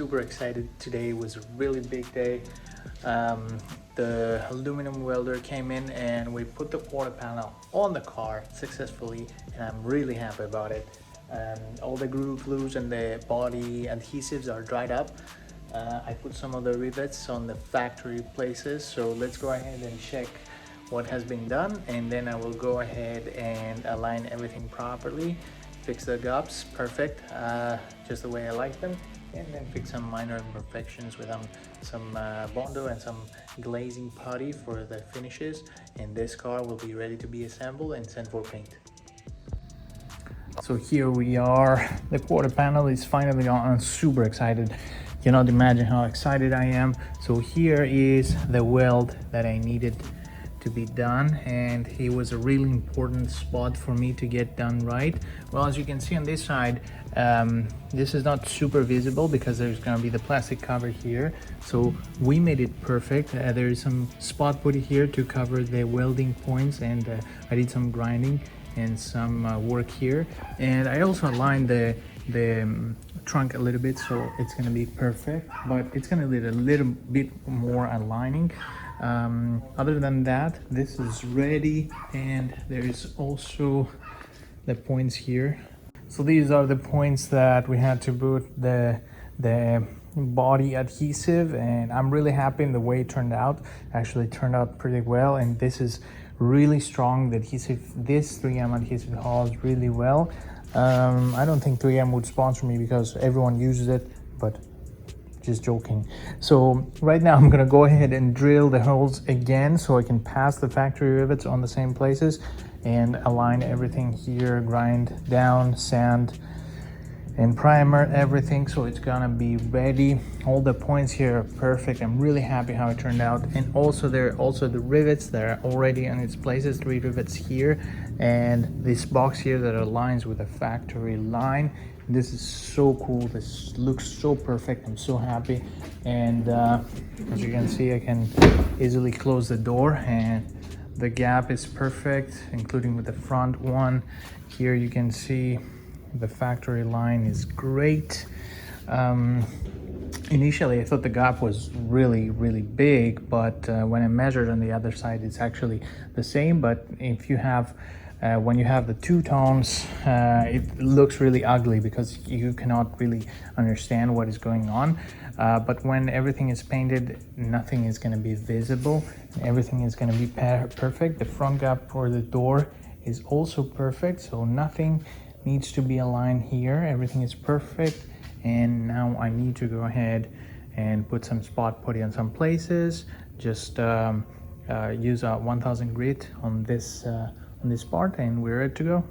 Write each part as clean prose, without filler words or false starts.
super excited. Today was a really big day. The aluminum welder came in and we put the quarter panel on the car successfully, and I'm really happy about it. All the groove glues and the body adhesives are dried up. I put some of the rivets on the factory places, so let's go ahead and check what has been done, and then I will go ahead and align everything properly, fix the gaps perfect, just the way I like them, and then fix some minor imperfections with some Bondo and some glazing putty for the finishes, and this car will be ready to be assembled and sent for paint. So here we are, the quarter panel is finally on. I'm super excited. Cannot imagine how excited I am. So here is the weld that I needed to be done, and it was a really important spot for me to get done right. Well, as you can see on this side, this is not super visible because there's going to be the plastic cover here, so we made it perfect. There is some spot putty here to cover the welding points, and I did some grinding and some work here, and I also aligned the trunk a little bit, so it's going to be perfect, but it's going to need a little bit more aligning. Other than that, this is ready, and there is also the points here. So these are the points that we had to put the body adhesive, and I'm really happy in the way it turned out. Actually turned out pretty well, and this is really strong. The adhesive, this 3M adhesive holds really well. I don't think 3M would sponsor me because everyone uses it, but just joking. So right now I'm gonna go ahead and drill the holes again so I can pass the factory rivets on the same places and align everything here, grind down, sand, and primer everything, so it's gonna be ready. All the points here are perfect. I'm really happy how it turned out. And also there are also the rivets that are already in its places, 3 rivets here, and this box here that aligns with the factory line. This is so cool. This looks so perfect. I'm so happy. And as you can see, I can easily close the door, and the gap is perfect, including with the front one. Here you can see the factory line is great. Initially I thought the gap was really big, but when I measured on the other side, it's actually the same. But if you have when you have the two tones, it looks really ugly because you cannot really understand what is going on. But when everything is painted, nothing is going to be visible. Everything is going to be perfect. The front gap for the door is also perfect, so nothing needs to be aligned here. Everything is perfect. And now I need to go ahead and put some spot putty on some places. Just use a 1000 grit on this part, and we're ready to go.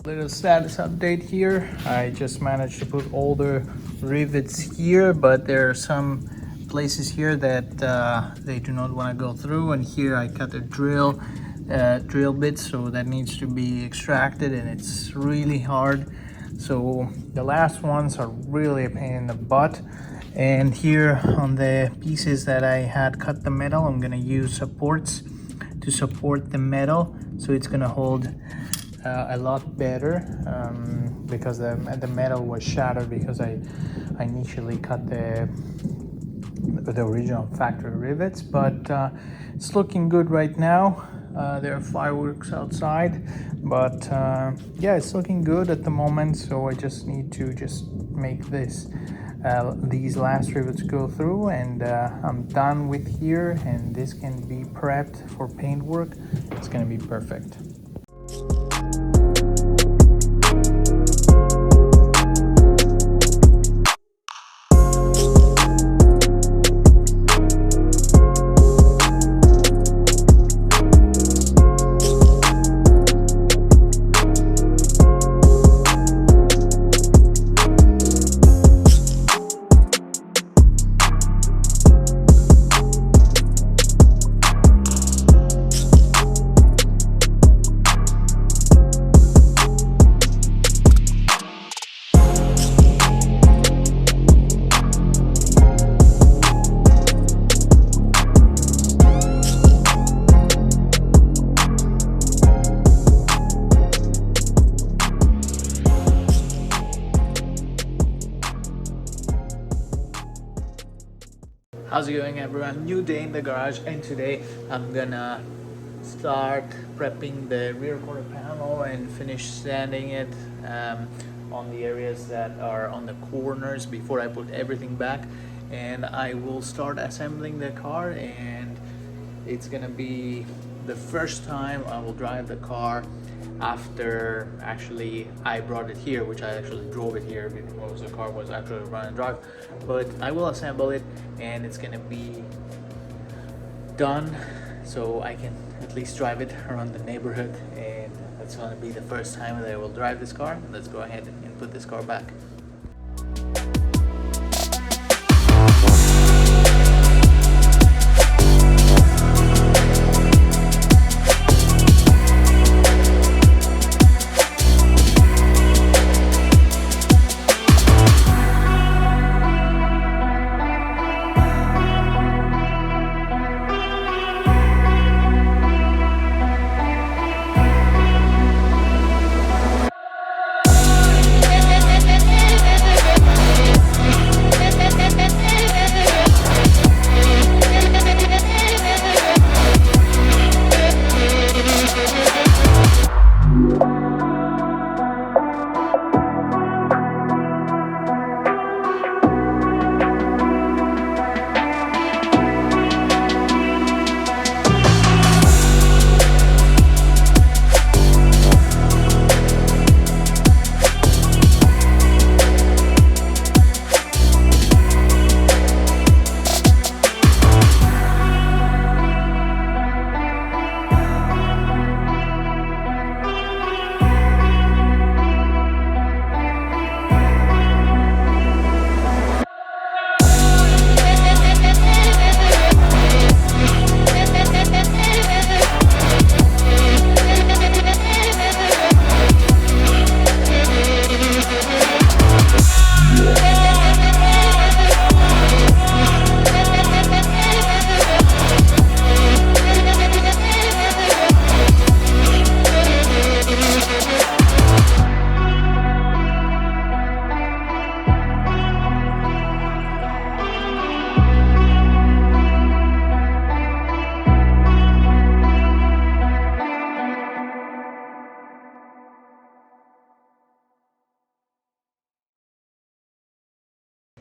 Little status update here. I just managed to put all the rivets here, but there are some places here that they do not want to go through, and here I cut a drill bit, so that needs to be extracted, and it's really hard. So the last ones are really a pain in the butt. And here on the pieces that I had cut the metal, I'm gonna use supports to support the metal, so it's gonna hold a lot better, because the metal was shattered because I initially cut the original factory rivets. But it's looking good right now. There are fireworks outside, but yeah, it's looking good at the moment. So I just need to make these last rivets go through, and I'm done with here, and this can be prepped for paint work. It's gonna be perfect. How's it going, everyone? New day in the garage, and today I'm gonna start prepping the rear quarter panel and finish sanding it on the areas that are on the corners before I put everything back. And I will start assembling the car, and it's gonna be the first time I will drive the car after actually I brought it here, which I actually drove it here because the car was actually run and drive. But I will assemble it, and it's gonna be done so I can at least drive it around the neighborhood, and that's gonna be the first time that I will drive this car. Let's go ahead and put this car back.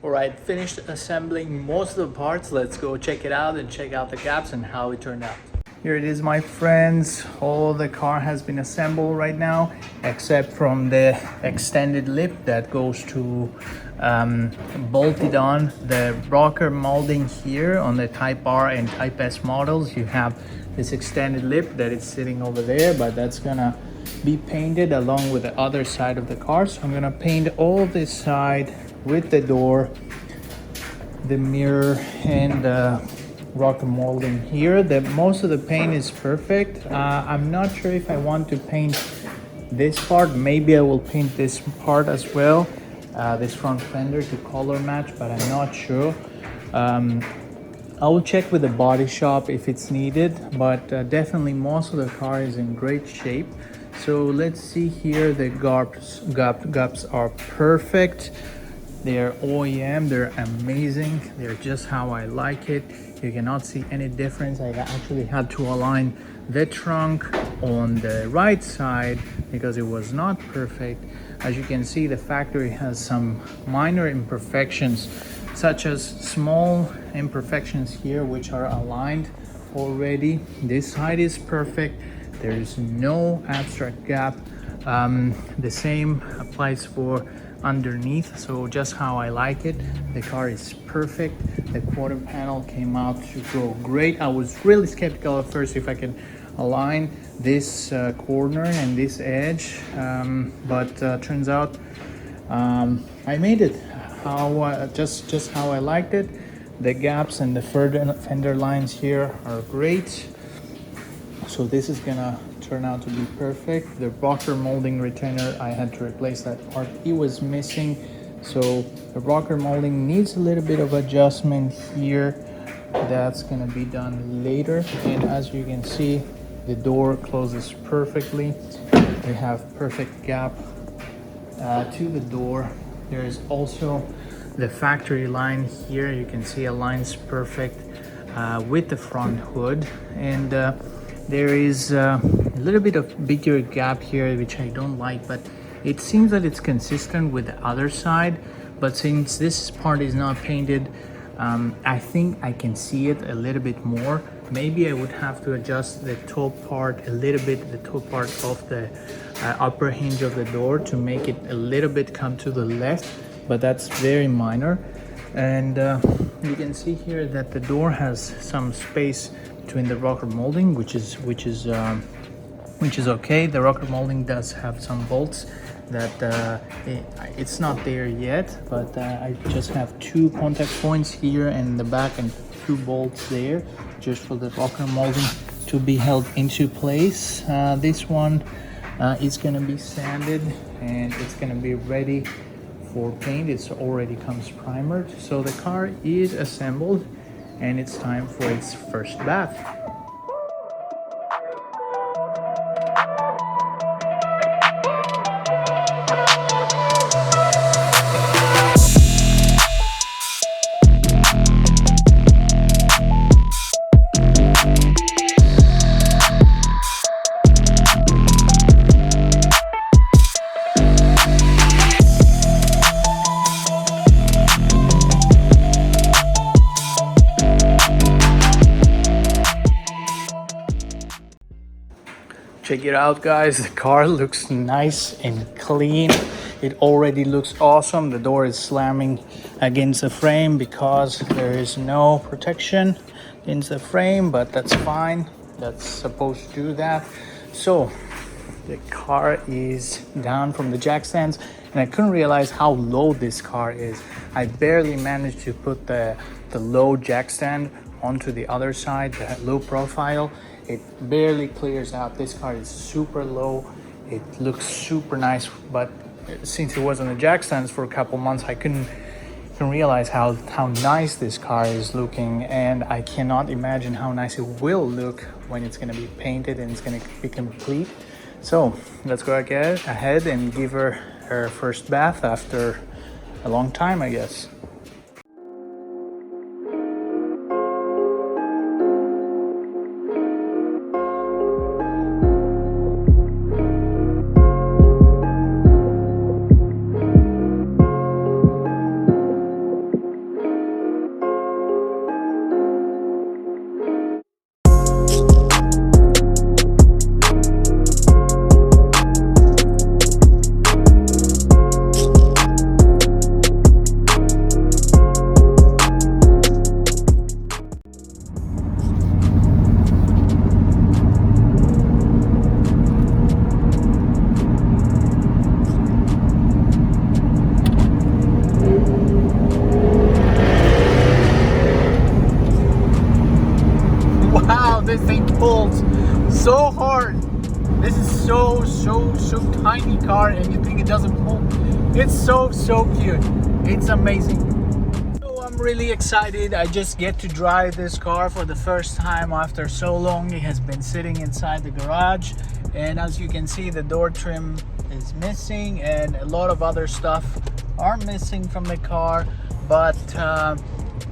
Alright, finished assembling most of the parts. Let's go check it out and check out the gaps and how it turned out. Here it is, my friends. All the car has been assembled right now, except from the extended lip that goes to bolted on the rocker molding here on the Type R and Type S models. You have this extended lip that is sitting over there, but that's gonna be painted along with the other side of the car. So I'm gonna paint all this side with the door, the mirror, and rocker molding here. Most of the paint is perfect. I'm not sure if I want to paint this part. Maybe I will paint this part as well, this front fender, to color match, but I'm not sure. I will check with the body shop if it's needed, but definitely most of the car is in great shape. So let's see here. The gaps are perfect. They're OEM, they're amazing. They're just how I like it. You cannot see any difference. I actually had to align the trunk on the right side because it was not perfect. As you can see, the factory has some minor imperfections, such as small imperfections here which are aligned already. This side is perfect. There is no abstract gap. The same applies for underneath, so just how I like it. The car is perfect. The quarter panel came out to go great. I was really skeptical at first if I can align this corner and this edge, but turns out I made it just how I liked it. The gaps and the fender lines here are great, so this is gonna turn out to be perfect. The rocker molding retainer, I had to replace that part. It was missing, so the rocker molding needs a little bit of adjustment here. That's gonna be done later. And as you can see, the door closes perfectly. We have perfect gap to the door. There is also the factory line here. You can see aligns perfect with the front hood, and there is a little bit of bigger gap here which I don't like, but it seems that it's consistent with the other side. But since this part is not painted, I think I can see it a little bit more. Maybe I would have to adjust the top part a little bit, the top part of the upper hinge of the door to make it a little bit come to the left, but that's very minor. And you can see here that the door has some space between the rocker molding, which is okay. The rocker molding does have some bolts that it's not there yet, but I just have 2 contact points here and in the back, and 2 bolts there just for the rocker molding to be held into place. This one is gonna be sanded and it's gonna be ready for paint. It's already comes primered, so the car is assembled and it's time for its first bath. Check it out, guys. The car looks nice and clean. It already looks awesome. The door is slamming against the frame because there is no protection against the frame, but that's fine. That's supposed to do that. So the car is down from the jack stands, and I couldn't realize how low this car is. I barely managed to put the low jack stand onto the other side, the low profile. It barely clears out. This car is super low. It looks super nice, but since it was on the jack stands for a couple months, I couldn't realize how nice this car is looking, and I cannot imagine how nice it will look when it's gonna be painted and it's gonna be complete. So let's go ahead and give her first bath after a long time, I guess. This thing pulls so hard. This is so tiny car, and you think it doesn't pull. It's so cute. It's amazing. So I'm really excited. I just get to drive this car for the first time after so long. It has been sitting inside the garage, and as you can see, the door trim is missing and a lot of other stuff are missing from the car, but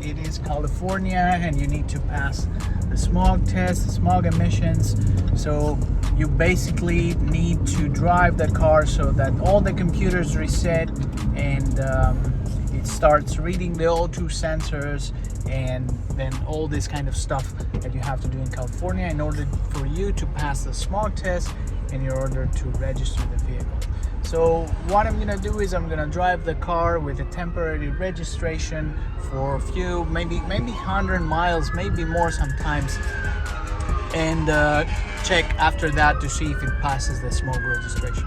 it is California and you need to pass the smog test, the smog emissions. So you basically need to drive the car so that all the computers reset, and it starts reading the O2 sensors, and then all this kind of stuff that you have to do in California in order for you to pass the smog test and in order to register the vehicle. So what I'm gonna do is I'm gonna drive the car with a temporary registration for a few, maybe 100 miles, maybe more sometimes, and check after that to see if it passes the smog registration.